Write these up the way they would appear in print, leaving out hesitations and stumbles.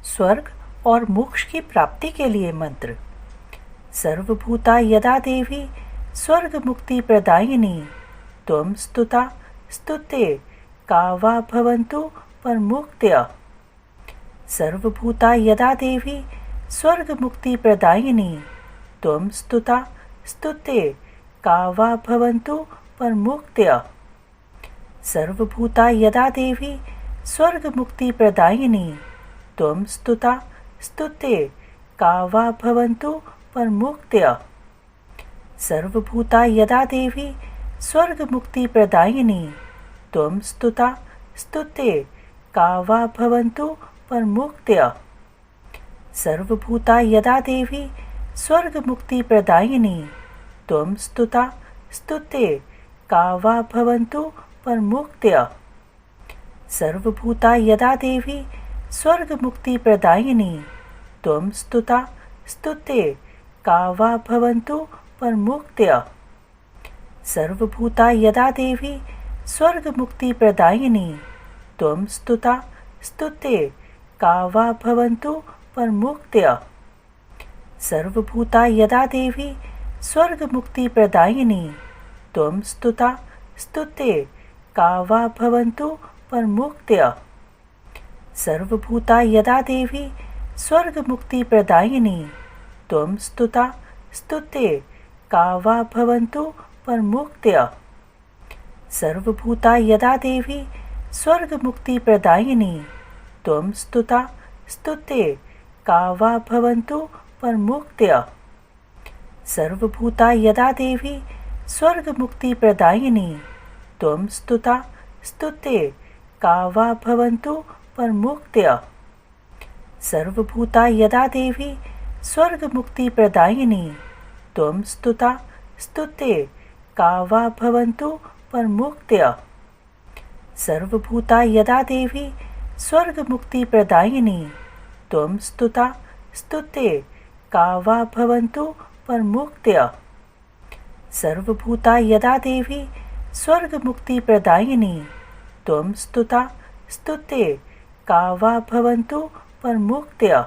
स्वर्ग और मोक्ष की प्राप्ति के लिए मंत्र। सर्वभूता यदा देवी स्वर्ग मुक्ति प्रदायिनी त्वं स्तुता स्तुते का वा भवन्तु परमुक्त्य। सर्वभूता यदा देवी स्वर्ग मुक्ति प्रदायिनी त्वं स्तुता स्तुते का वा भवन्तु परमुक्त्य। सर्वभूता यदा देवी स्वर्ग मुक्ति प्रदायिनी त्वं स्तुता स्तुते का वा भवन्तु परमुक्त्य। सर्वभूता यदा देवी स्वर्ग मुक्ति प्रदायिनी त्वं स्तुता स्तुते का वा भवन्तु परमुक्त्य। सर्वभूता यदा देवी स्वर्ग मुक्ति प्रदायिनी त्वं स्तुता स्तुते का वा भवन्तु परमुक्त्य। सर्वभूता यदा देवी स्वर्ग मुक्ति प्रदायिनी त्वं स्तुता स्तुते का वा भवन्तु परमुक्त्य। सर्वभूता यदा देवी स्वर्ग मुक्ति प्रदायिनी त्वं स्तुता स्तुते का वा भवन्तु परमुक्त्य। सर्वभूता यदा देवी स्वर्ग मुक्ति प्रदायिनी त्वं स्तुता स्तुते का वा भवन्तु परमुक्त्य। सर्वभूता यदा देवी स्वर्ग मुक्ति प्रदायिनी त्वं स्तुता स्तुते का वा भवन्तु परमुक्त्य। सर्वभूता यदा देवी स्वर्ग मुक्ति प्रदायिनी त्वं स्तुता स्तुते का वा भवन्तु परमुक्त्य। सर्वभूता यदा देवी स्वर्ग मुक्ति प्रदायिनी त्वं स्तुता स्तुते का वा भवन्तु परमुक्त्य। सर्वभूता यदा देवी स्वर्ग मुक्ति प्रदायिनी त्वं स्तुता स्तुते का वा भवन्तु परमुक्त्य। सर्वभूता यदा देवी स्वर्ग मुक्ति प्रदायिनी त्वं स्तुता स्तुते का वा भवन्तु परमुक्त्य। सर्वभूता यदा देवी स्वर्ग मुक्ति प्रदायिनी त्वं स्तुता स्तुते का वा भवन्तु परमुक्त्य।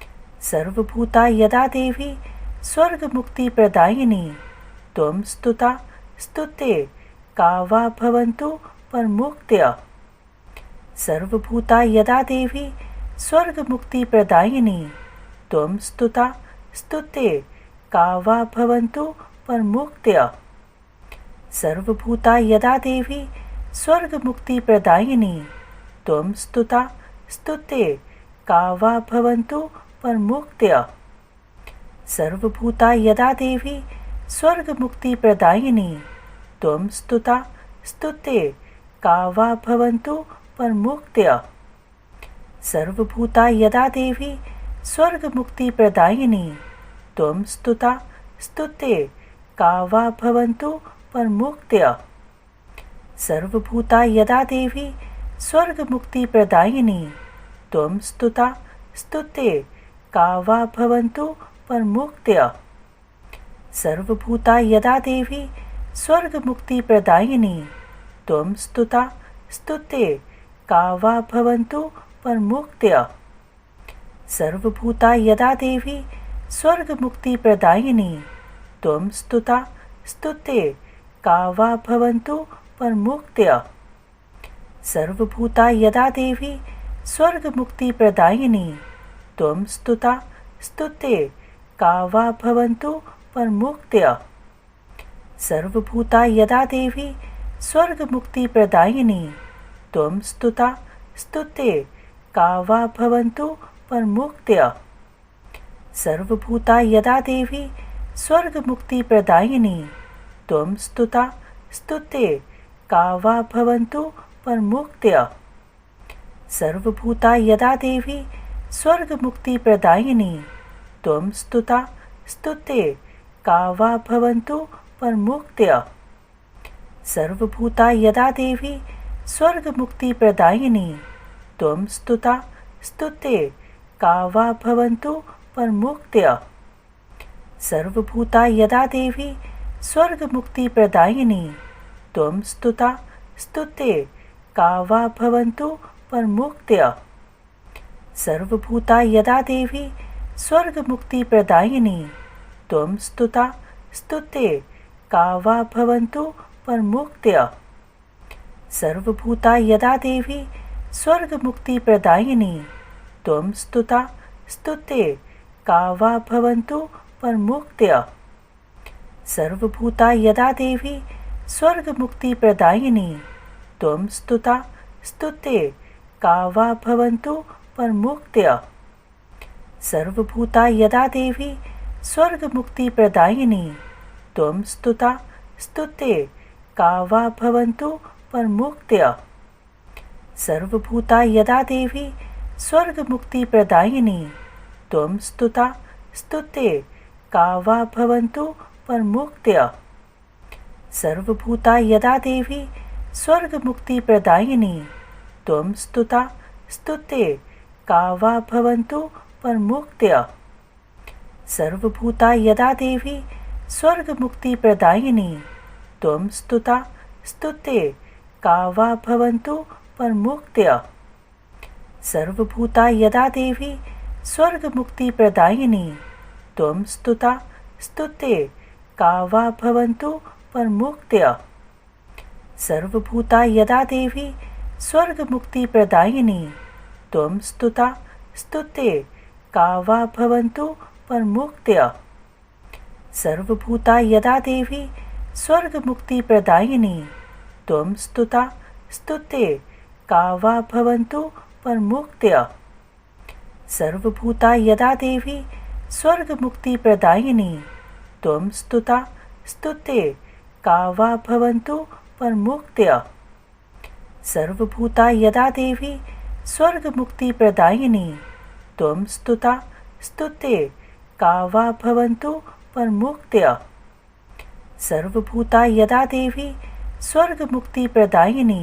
सर्वभूता यदा देवी स्वर्ग मुक्ति प्रदायिनी त्वं स्तुता स्तुते का वा भवन्तु परमुक्त्य। सर्वभूता यदा देवी स्वर्ग मुक्ति प्रदायिनी त्वं स्तुता स्तुते का वा भवन्तु परमुक्त्य। सर्वभूता यदा देवी स्वर्ग मुक्ति प्रदायिनी त्वं स्तुता स्तुते का वा भवन्तु परमुक्त्य। सर्वभूता यदा देवी स्वर्ग मुक्ति प्रदायिनी त्वं स्तुता स्तुते का वा भवन्तु परमुक्त्य। सर्वभूता यदा देवी स्वर्ग मुक्ति प्रदायिनी त्वं स्तुता स्तुते का वा भवन्तु परमुक्त्य। सर्वभूता यदा देवी स्वर्ग मुक्ति प्रदायिनी त्वं स्तुता स्तुते का वा भवन्तु परमुक्त्य। सर्वभूता यदा देवी स्वर्ग मुक्ति प्रदायिनी त्वं स्तुता स्तुते का वा भवन्तु परमुक्त्य। सर्वभूता यदा देवी स्वर्ग मुक्ति प्रदायिनी त्वं स्तुता स्तुते का वा भवन्तु परमुक्त्य। सर्वभूता यदा देवी स्वर्ग मुक्ति प्रदायिनी त्वं स्तुता स्तुते का वा भवन्तु परमुक्त्य। सर्वभूता यदा देवी स्वर्ग मुक्ति प्रदायिनी त्वं स्तुता स्तुते का वा भवन्तु परमुक्त्य। सर्वभूता यदा देवी स्वर्ग मुक्ति प्रदायिनी त्वं स्तुता स्तुते का वा भवन्तु परमुक्त्य। सर्वभूता यदा देवी स्वर्ग मुक्ति प्रदायिनी त्वं स्तुता स्तुते का वा भवन्तु परमुक्त्य। सर्वभूता यदा देवी स्वर्ग मुक्ति प्रदायिनी त्वं स्तुता स्तुते का वा भवन्तु परमुक्त्य। सर्वभूता यदा देवी स्वर्ग मुक्ति प्रदायिनी त्वं स्तुता स्तुते का वा भवन्तु परमुक्त्य। सर्वभूता यदा देवी स्वर्गमुक्तिप्रदायिनी त्वं स्तुता स्तुते का वा भवन्तु परमुक्तयः। सर्वभूता यदा देवी स्वर्गमुक्तिप्रदायिनी त्वं स्तुता स्तुते का वा भवन्तु परमुक्तयः। सर्वभूता यदा देवी स्वर्गमुक्तिप्रदायिनी त्वं स्तुता स्तुते का वा भवन्तु परमुक्तयः। सर्वभूता यदा देवी स्वर्गमुक्तिप्रदायिनी त्वं स्तुता स्तुते का वा भवन्तु परमुक्तयः। सर्वभूता यदा देवी स्वर्गमुक्तिप्रदायिनी त्वं स्तुता स्तुते का वा भवन्तु परमुक्तयः। सर्वभूता यदा देवी स्वर्गमुक्तिप्रदायिनी त्वं स्तुता स्तुते का वा भवन्तु परमुक्तयः। सर्वभूता यदा देवी स्वर्गमुक्तिप्रदायिनी त्वं स्तुता स्तुते का वा भवन्तु परमुक्तयः। सर्वभूता यदा देवी स्वर्गमुक्तिप्रदायिनी त्वं स्तुता स्तुते का वा भवन्तु परमुक्तयः। सर्वभूता यदा देवी स्वर्गमुक्तिप्रदायिनी त्वं स्तुता स्तुते का वा भवन्तु परमुक्तयः। सर्वभूता यदा देवी स्वर्गमुक्तिप्रदायिनी त्वं स्तुता स्तुते का वा भवन्तु परमुक्तयः। सर्वभूता यदा देवी स्वर्गमुक्तिप्रदायिनी त्वं स्तुता स्तुते का वा भवन्तु परमुक्तयः। सर्वभूता यदा देवी स्वर्गमुक्तिप्रदायिनी त्वं स्तुता स्तुते का वा भवन्तु परमुक्तयः। सर्वभूता यदा देवी स्वर्गमुक्तिप्रदायिनी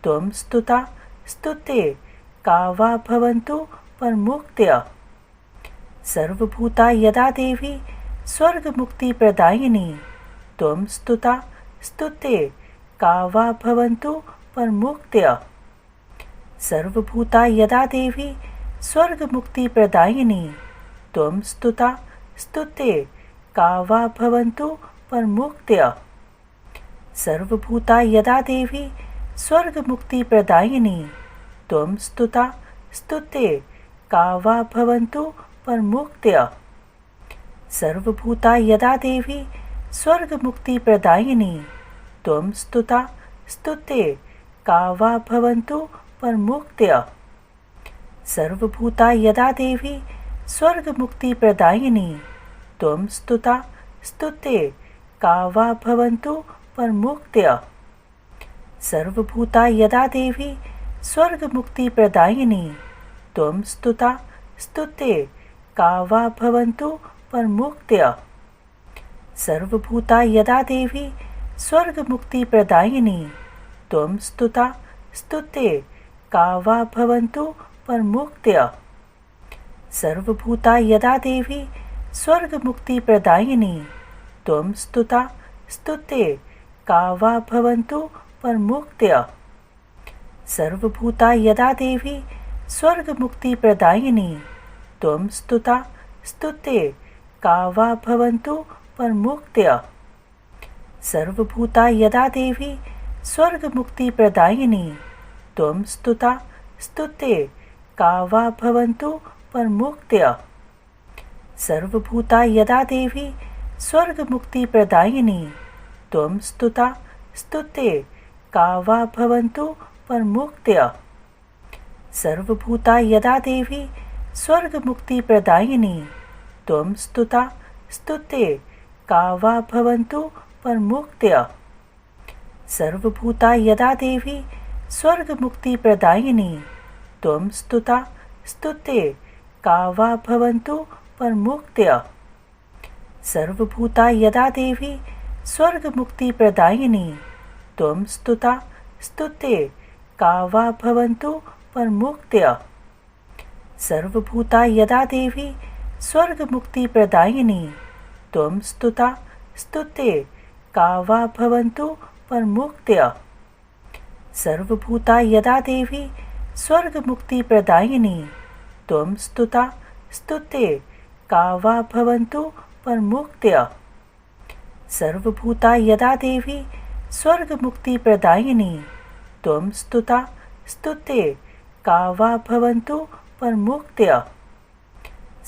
त्वं स्तुता स्तुते का वा भवन्तु परमुक्तयः। सर्वभूता यदा देवी स्वर्गमुक्तिप्रदायिनी त्वं स्तुता स्तुते का वा भवन्तु परमुक्तयः। सर्वभूता यदा देवी स्वर्गमुक्तिप्रदायिनी त्वं स्तुता स्तुते का वा भवन्तु परमुक्तयः। सर्वभूता यदा देवी स्वर्गमुक्तिप्रदायिनी त्वं स्तुता स्तुते का वा भवन्तु परमुक्तयः। सर्वभूता यदा देवी स्वर्गमुक्तिप्रदायिनी त्वं स्तुता स्तुते का वा भवन्तु परमुक्तयः। सर्वभूता यदा देवी स्वर्गमुक्तिप्रदायिनी त्वं स्तुता स्तुते का वा भवन्तु परमुक्तयः। सर्वभूता यदा देवी स्वर्गमुक्तिप्रदायिनी त्वं स्तुता स्तुते का वा भवन्तु परमुक्तयः। सर्वभूता यदा देवी स्वर्गमुक्तिप्रदायिनी त्वं स्तुता स्तुते का वा भवन्तु परमुक्तयः। सर्वभूता यदा देवी स्वर्गमुक्तिप्रदायिनी त्वं स्तुता स्तुते का वा भवन्तु परमुक्तयः। सर्वभूता यदा देवी स्वर्गमुक्तिप्रदायिनी त्वं स्तुता स्तुते का वा भवन्तु परमुक्तयः। सर्वभूता यदा देवी स्वर्गमुक्तिप्रदायिनी त्वं स्तुता स्तुते का वा भवन्तु परमुक्तयः। सर्वभूता यदा देवी स्वर्गमुक्तिप्रदायिनी त्वं स्तुता स्तुते का वा भवन्तु परमुक्तयः। सर्वभूता यदा देवी स्वर्गमुक्तिप्रदायिनी त्वं स्तुता स्तुते का वा भवन्तु परमुक्तयः। सर्वभूता यदा देवी स्वर्गमुक्तिप्रदायिनी त्वं स्तुता स्तुते का वा भवन्तु परमुक्तयः। सर्वभूता यदा देवी स्वर्गमुक्तिप्रदायिनी त्वं स्तुता स्तुते का वा भवन्तु परमुक्तयः। सर्वभूता यदा देवी स्वर्गमुक्तिप्रदायिनी त्वं स्तुता स्तुते का वा भवन्तु परमुक्तयः। सर्वभूता यदा देवी स्वर्गमुक्तिप्रदायिनी त्वं स्तुता स्तुते का वा भवन्तु परमुक्त्य। सर्वभूता यदा देवी स्वर्गमुक्तिप्रदायिनी त्वं स्तुता स्तुते का वा भवन्तु परमुक्त्य।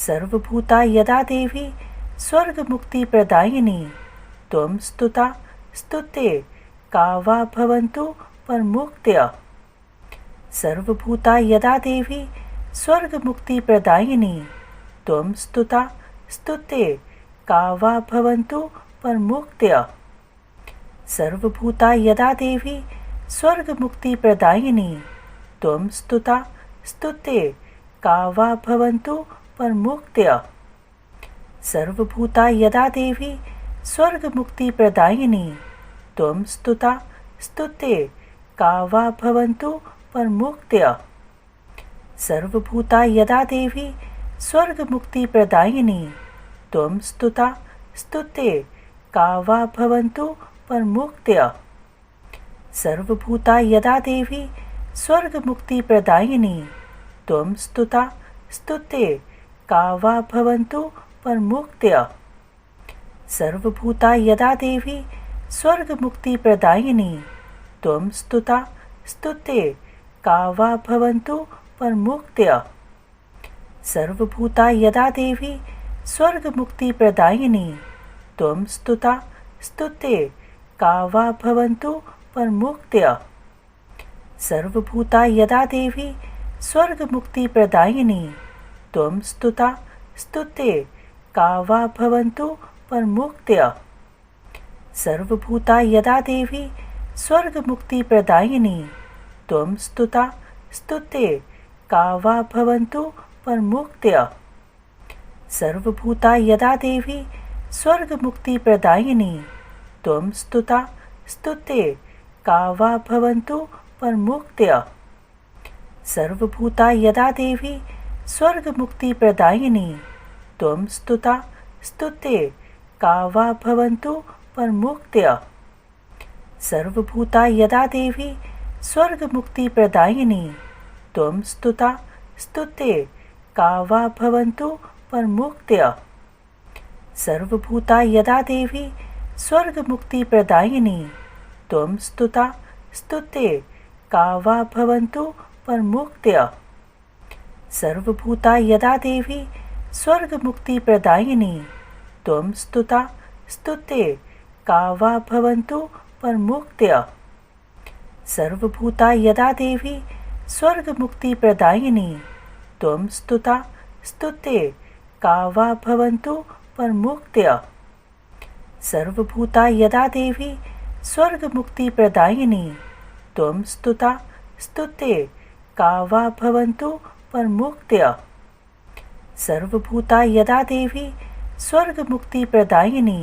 सर्वभूता यदा देवी स्वर्गमुक्तिप्रदायिनी त्वं स्तुता स्तुते का वा भवन्तु परमुक्त्य। सर्वभूता यदा देवी स्वर्गमुक्तिप्रदायिनी त्वं स्तुता स्तुते का वा भवन्तु परमुक्त्य। सर्वभूता यदा देवी स्वर्गमुक्तिप्रदायिनी त्वं स्तुता स्तुते का वा भवन्तु परमुक्त्य। सर्वभूता यदा देवी स्वर्गमुक्तिप्रदायिनी त्वं स्तुता स्तुते का वा भवन्तु परमुक्त्य। सर्वभूता यदा देवी स्वर्गमुक्तिप्रदायिनी त्वं स्तुता स्तुते का वा भवन्तु परमुक्त्य। सर्वभूता यदा देवी स्वर्गमुक्तिप्रदायिनी त्वं स्तुता स्तुते का वा भवन्तु परमुक्त्य। सर्वभूता यदा देवी स्वर्गमुक्तिप्रदायिनी त्वं स्तुता स्तुते का वा भवन्तु परमुक्त्य। सर्वभूता यदा देवी स्वर्गमुक्तिप्रदायिनी त्वं स्तुता स्तुते का वा भवन्तु परमुक्त्य। सर्वभूता यदा देवी स्वर्गमुक्तिप्रदायिनी त्वं स्तुता स्तुते का वा भवन्तु परमुक्त्य। सर्वभूता यदा देवी स्वर्गमुक्तिप्रदायिनी त्वं स्तुता स्तुते का वा भवन्तु परमुक्त्य। सर्वभूता यदा देवी स्वर्गमुक्तिप्रदायिनी त्वं स्तुता स्तुते का वा भवन्तु परमुक्त्य। सर्वभूता यदा देवी स्वर्गमुक्तिप्रदायिनी त्वं स्तुता स्तुते का वा भवन्तु परमुक्त्य। सर्वभूता यदा देवी स्वर्गमुक्तिप्रदायिनी त्वं स्तुता स्तुते का वा भवन्तु परमुक्त्य। सर्वभूता यदा देवी स्वर्गमुक्तिप्रदायिनी त्वं स्तुता स्तुते का वा भवन्तु परमुक्त्य। सर्वभूता यदा देवी स्वर्गमुक्तिप्रदायिनी त्वं स्तुता स्तुते का वा भवन्तु परमुक्त्य। सर्वभूता यदा देवी स्वर्गमुक्तिप्रदायिनी त्वं स्तुता स्तुते का वा भवन्तु परमुक्त्य। सर्वभूता यदा देवी स्वर्गमुक्तिप्रदायिनी त्वं स्तुता स्तुते का वा भवन्तु परमुक्त्य। सर्वभूता यदा देवी स्वर्गमुक्तिप्रदायिनी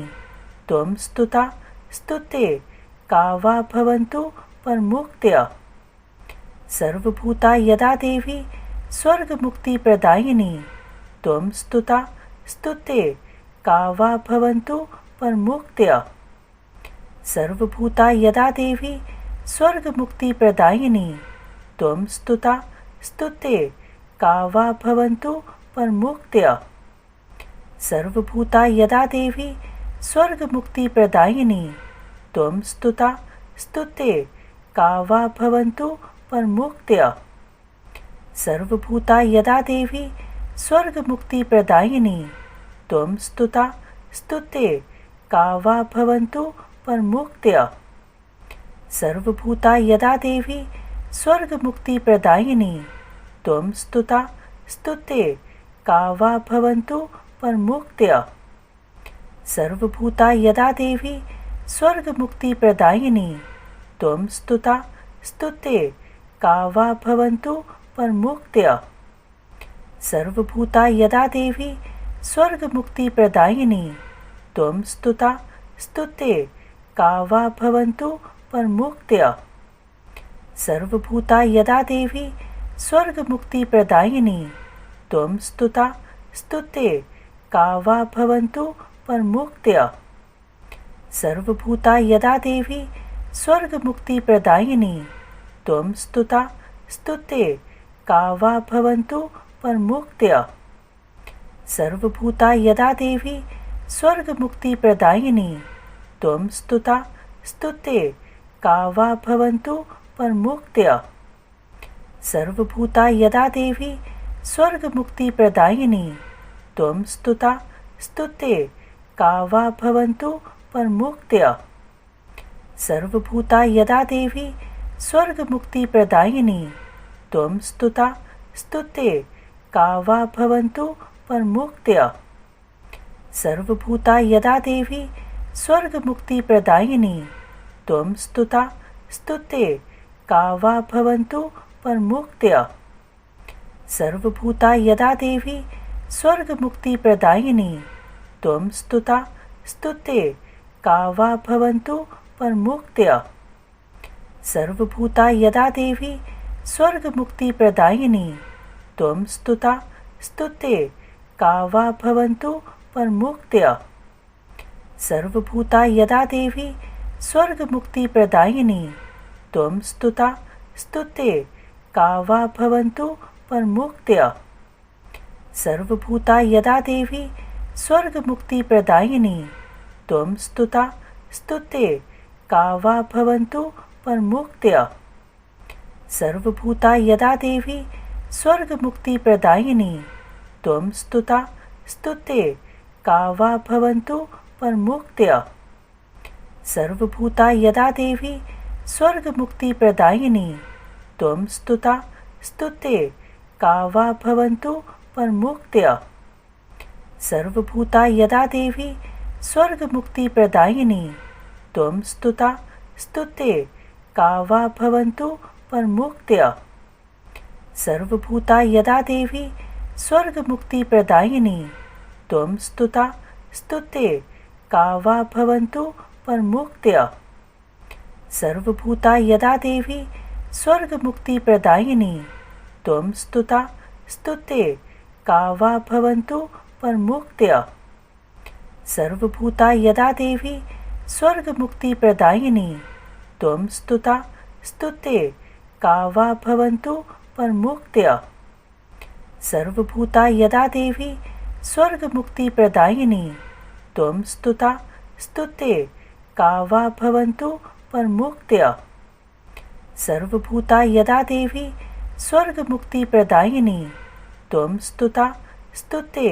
त्वं स्तुता स्तुते का वा भवन्तु परमुक्त्य। सर्वभूता यदा देवी स्वर्गमुक्तिप्रदायिनी त्वं स्तुता स्तुते का वा भवन्तु परमुक्त्य। सर्वभूता यदा देवी स्वर्गमुक्तिप्रदायिनी त्वं स्तुता स्तुते का वा भवन्तु परमुक्त्य। सर्वभूता यदा देवी स्वर्गमुक्तिप्रदायिनी त्वं स्तुता स्तुते का वा भवन्तु परमुक्त्य। सर्वभूता यदा देवी स्वर्गमुक्तिप्रदायिनी त्वं स्तुता स्तुते का वा भवन्तु परमुक्त्य। सर्वभूता यदा देवी स्वर्गमुक्तिप्रदायिनी त्वं स्तुता स्तुते का वा भवन्तु परमुक्त्य। सर्वभूता यदा देवी स्वर्गमुक्तिप्रदायिनी त्वं स्तुता स्तुते का वा भवन्तु परमुक्त्य। सर्वभूता यदा देवी स्वर्गमुक्तिप्रदायिनी त्वं स्तुता स्तुते का वा भवन्तु परमुक्त्य। सर्वभूता यदा देवी स्वर्गमुक्तिप्रदायिनी त्वं स्तुता स्तुते का वा भवन्तु परमुक्त्य। सर्वभूता यदा देवी स्वर्गमुक्तिप्रदायिनी त्वं स्तुता स्तुते का वा भवन्तु परमुक्त्य सर्वभूता यदा देवी स्वर्गमुक्तिप्रदायिनी त्वं स्तुता स्तुते का वा भवन्तु परमुक्त्य सर्वभूता यदा देवी स्वर्गमुक्तिप्रदायिनी त्वं स्तुता स्तुते का वा भवन्तु परमुक्त्य सर्वभूता यदा देवी स्वर्गमुक्तिप्रदायिनी त्वं स्तुता स्तुते का वा भवन्तु परमुक्त्य सर्वभूता यदा देवी स्वर्गमुक्तिप्रदायिनी त्वं स्तुता स्तुते का वा भवन्तु परमुक्त्य सर्वभूता यदा देवी स्वर्गमुक्तिप्रदायिनी त्वं स्तुता स्तुते का वा भवन्तु परमुक्त्य सर्वभूता यदा देवी स्वर्गमुक्तिप्रदायिनी त्वं स्तुता स्तुते का वा भवन्तु परमुक्त्य सर्वभूता यदा देवी स्वर्गमुक्तिप्रदायिनी त्वं स्तुता स्तुते का वा भवन्तु परमुक्त्य सर्वभूता यदा देवी स्वर्गमुक्तिप्रदायिनी त्वं स्तुता स्तुते का वा भवन्तु परमुक्त्य सर्वभूता यदा देवी स्वर्गमुक्तिप्रदायिनी त्वं स्तुता स्तुते का वा भवन्तु परमुक्त्य सर्वभूता यदा देवी स्वर्गमुक्तिप्रदायिनी त्वं स्तुता स्तुते का वा भवन्तु परमुक्त्य सर्वभूता यदा देवी स्वर्गमुक्तिप्रदायिनी त्वं स्तुता स्तुते का वा भवन्तु परमुक्त्य सर्वभूता यदा देवी स्वर्गमुक्तिप्रदायिनी त्वं स्तुता स्तुते का वा भवन्तु परमुक्त्य सर्वभूता यदा देवी स्वर्गमुक्तिप्रदायिनी त्वं स्तुता स्तुते का वा भवन्तु परमुक्त्य सर्वभूता यदा देवी स्वर्गमुक्तिप्रदायिनी त्वं स्तुता स्तुते का वा भवन्तु परमुक्त्य सर्वभूता यदा देवी स्वर्गमुक्तिप्रदायिनी त्वं स्तुता स्तुते का वा भवन्तु परमुक्त्य सर्वभूता यदा देवी स्वर्गमुक्तिप्रदायिनी त्वं स्तुता स्तुते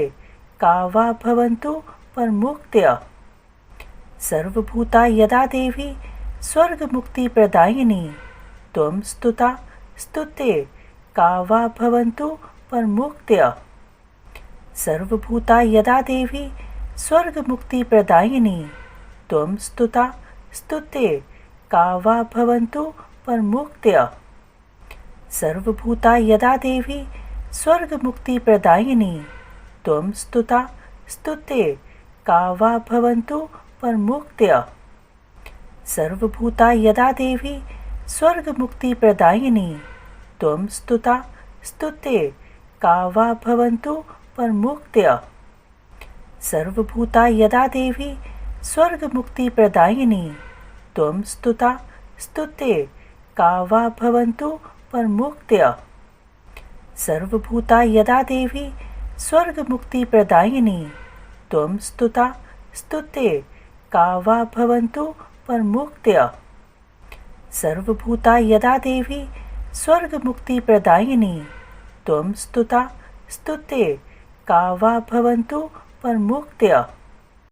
का वा भवन्तु परमुक्त्य सर्वभूता यदा देवी स्वर्गमुक्तिप्रदायिनी त्वं स्तुता स्तुते का वा भवन्तु परमुक्त्य सर्वभूता यदा देवी स्वर्गमुक्तिप्रदायिनी त्वं स्तुता स्तुते का वा भवन्तु परमुक्त्य सर्वभूता यदा देवी स्वर्गमुक्तिप्रदायिनी त्वं स्तुता स्तुते का वा भवन्तु परमुक्त्य सर्वभूता यदा देवी स्वर्गमुक्तिप्रदायिनी त्वं स्तुता स्तुते का वा भवन्तु परमुक्त्य सर्वभूता यदा देवी स्वर्गमुक्तिप्रदायिनी त्वं स्तुता स्तुते का वा भवन्तु परमुक्त्य सर्वभूता यदा देवी स्वर्गमुक्तिप्रदायिनी त्वं स्तुता स्तुते का वा भवन्तु परमुक्त्य सर्वभूता यदा देवी स्वर्गमुक्तिप्रदायिनी त्वं स्तुता स्तुते का वा भवन्तु परमुक्त्य